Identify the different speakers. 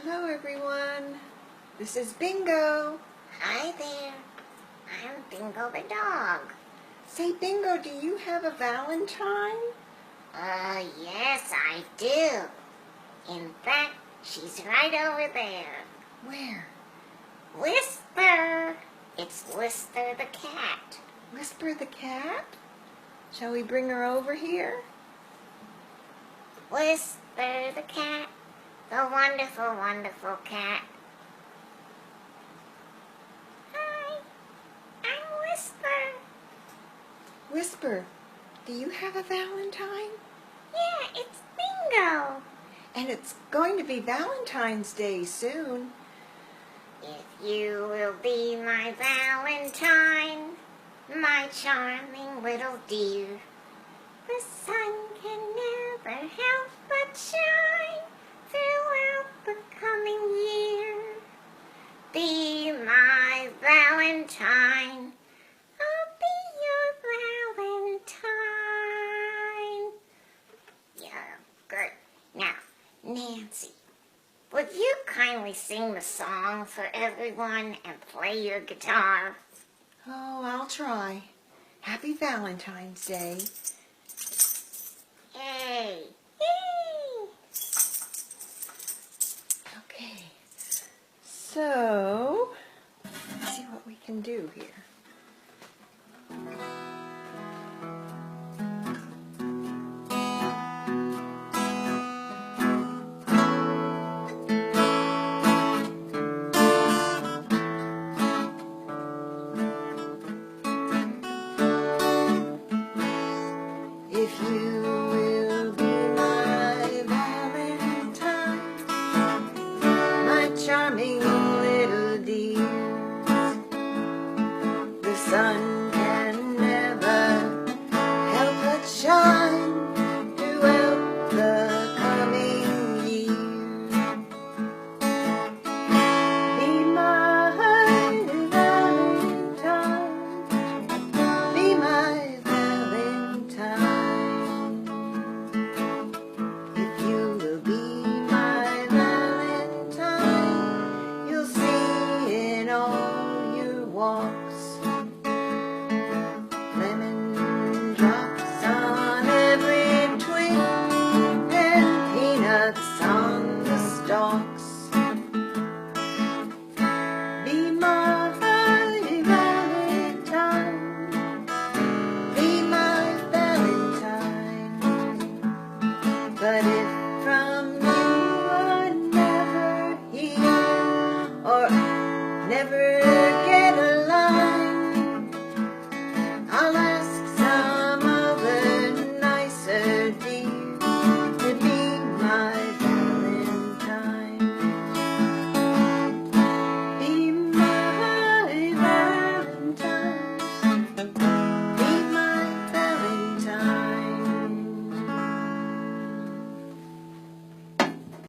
Speaker 1: Hello everyone, this is Bingo.
Speaker 2: Hi there, I'm Bingo the dog.
Speaker 1: Say Bingo, do you have a Valentine?
Speaker 2: Yes I do. In fact, she's right over there.
Speaker 1: Where?
Speaker 2: Whispurr! It's Whispurr the cat.
Speaker 1: Whispurr the cat? Shall we bring her over here?
Speaker 2: Whispurr the cat, the wonderful, wonderful cat. Hi, I'm Whispurr.
Speaker 1: Whispurr, do you have a Valentine?
Speaker 2: Yeah, it's Bingo.
Speaker 1: And it's going to be Valentine's Day soon.
Speaker 2: If you will be my Valentine, my charming little dear, the sun can never help but shine throughout the coming year. Be my Valentine, I'll be your Valentine. Yeah, good. Now, Nancy, would you kindly sing the song for everyone and play your guitar?
Speaker 1: Oh, I'll try. Happy Valentine's Day.
Speaker 2: Hey,